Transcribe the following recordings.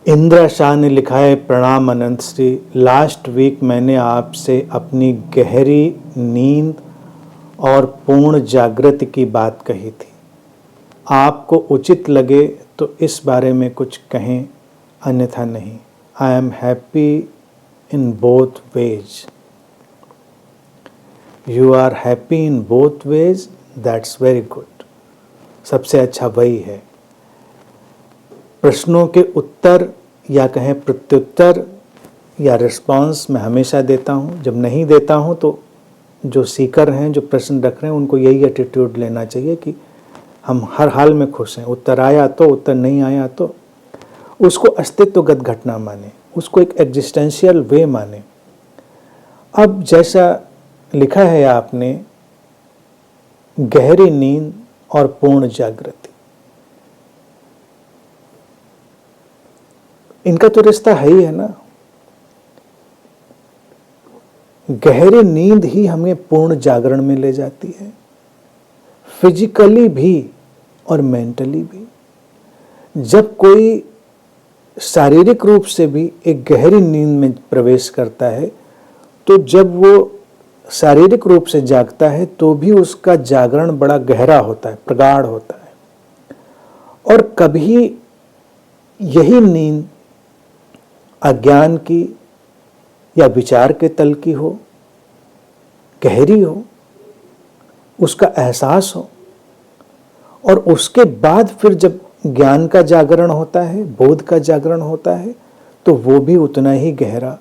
इंदिरा शाह ने लिखा है, प्रणाम अनंत श्री। लास्ट वीक मैंने आपसे अपनी गहरी नींद और पूर्ण जागृति की बात कही थी। आपको उचित लगे तो इस बारे में कुछ कहें, अन्यथा नहीं। I am happy in both ways. You are happy in both ways, that's very good. सबसे अच्छा वही है। प्रश्नों के उत्तर या कहें प्रत्युत्तर या रिस्पांस मैं हमेशा देता हूँ। जब नहीं देता हूँ तो जो सीकर हैं, जो प्रश्न रख रहे हैं, उनको यही एटीट्यूड लेना चाहिए कि हम हर हाल में खुश हैं। उत्तर आया तो, उत्तर नहीं आया तो उसको अस्तित्वगत घटना माने, उसको एक एग्जिस्टेंशियल वे माने। अब जैसा लिखा है आपने, गहरी नींद और पूर्ण जागृति, इनका तो रिश्ता है ही है ना। गहरी नींद ही हमें पूर्ण जागरण में ले जाती है, फिजिकली भी और मेंटली भी। जब कोई शारीरिक रूप से भी एक गहरी नींद में प्रवेश करता है, तो जब वो शारीरिक रूप से जागता है तो भी उसका जागरण बड़ा गहरा होता है, प्रगाढ़ होता है। और कभी यही नींद अज्ञान की या विचार के तल की हो, गहरी हो, उसका एहसास हो, और उसके बाद फिर जब ज्ञान का जागरण होता है, बोध का जागरण होता है, तो वो भी उतना ही गहरा,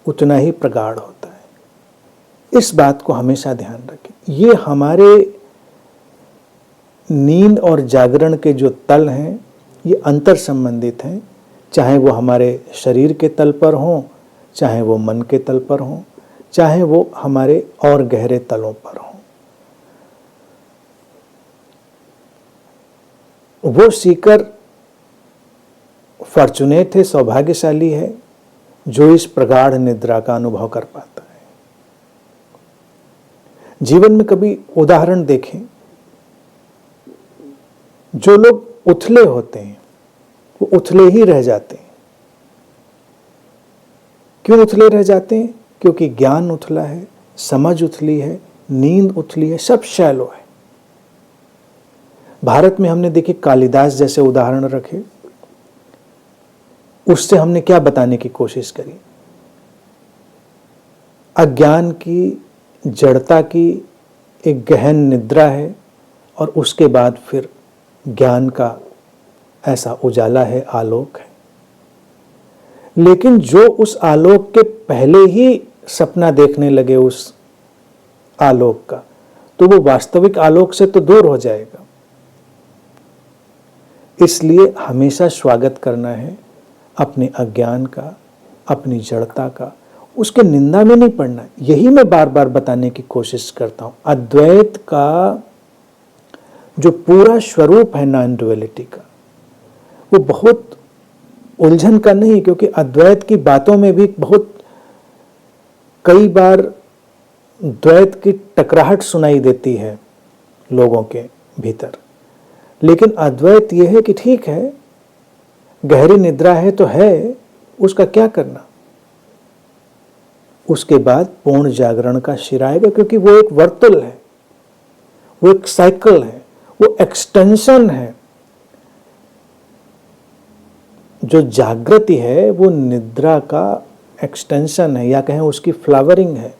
उतना ही प्रगाढ़ होता है। इस बात को हमेशा ध्यान रखें। ये हमारे नींद और जागरण के जो तल हैं, ये अंतर संबंधित हैं। चाहे वो हमारे शरीर के तल पर हों, चाहे वो मन के तल पर हों, चाहे वो हमारे और गहरे तलों पर हों। वो सीकर फॉर्चुनेट है, सौभाग्यशाली है, जो इस प्रगाढ़ निद्रा का अनुभव कर पाता है। जीवन में कभी उदाहरण देखें, जो लोग उथले होते हैं वो उथले ही रह जाते हैं। क्यों उथले रह जाते हैं? क्योंकि ज्ञान उथला है, समझ उथली है, नींद उथली है, सब शैलो है। भारत में हमने देखिए कालिदास जैसे उदाहरण रखे, उससे हमने क्या बताने की कोशिश करी? अज्ञान की, जड़ता की एक गहन निद्रा है, और उसके बाद फिर ज्ञान का ऐसा उजाला है, आलोक है। लेकिन जो उस आलोक के पहले ही सपना देखने लगे उस आलोक का, तो वो वास्तविक आलोक से तो दूर हो जाएगा। इसलिए हमेशा स्वागत करना है अपने अज्ञान का, अपनी जड़ता का, उसके निंदा में नहीं पड़ना है। यही मैं बार बार बताने की कोशिश करता हूं। अद्वैत का जो पूरा स्वरूप है नॉन डुअलिटी का, वो बहुत उलझन का नहीं, क्योंकि अद्वैत की बातों में भी बहुत कई बार द्वैत की टकराहट सुनाई देती है लोगों के भीतर। लेकिन अद्वैत यह है कि ठीक है, गहरी निद्रा है तो है, उसका क्या करना? उसके बाद पूर्ण जागरण का शिरा आएगा, क्योंकि वो एक वर्तुल है, वो एक साइकिल है, वो एक्सटेंशन है। जो जागृति है वो निद्रा का एक्सटेंशन है, या कहें उसकी फ्लावरिंग है।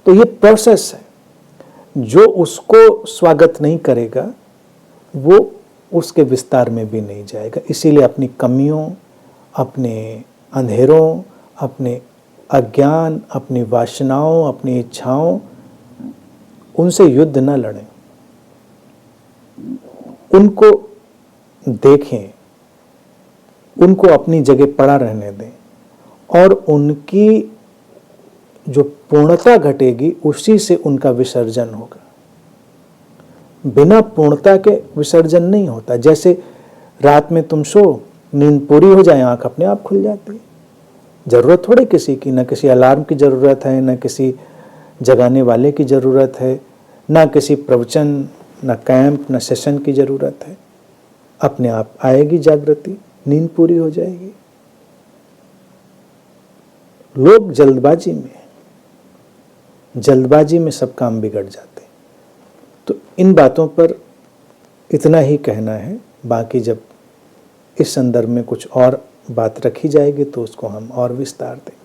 तो ये प्रोसेस है। जो उसको स्वागत नहीं करेगा वो उसके विस्तार में भी नहीं जाएगा। इसीलिए अपनी कमियों, अपने अंधेरों, अपने अज्ञान, अपनी वासनाओं, अपनी इच्छाओं, उनसे युद्ध न लड़ें, उनको देखें, उनको अपनी जगह पड़ा रहने दें, और उनकी जो पूर्णता घटेगी उसी से उनका विसर्जन होगा। बिना पूर्णता के विसर्जन नहीं होता। जैसे रात में तुम सो, नींद पूरी हो जाए, आंख अपने आप खुल जाती है। जरूरत थोड़ी किसी की, न किसी अलार्म की जरूरत है, न किसी जगाने वाले की जरूरत है, न किसी प्रवचन, न कैंप, न सेशन की जरूरत है। अपने आप आएगी जागृति, नींद पूरी हो जाएगी। लोग जल्दबाजी में सब काम बिगड़ जाते हैं। तो इन बातों पर इतना ही कहना है, बाकी जब इस संदर्भ में कुछ और बात रखी जाएगी तो उसको हम और विस्तार देंगे।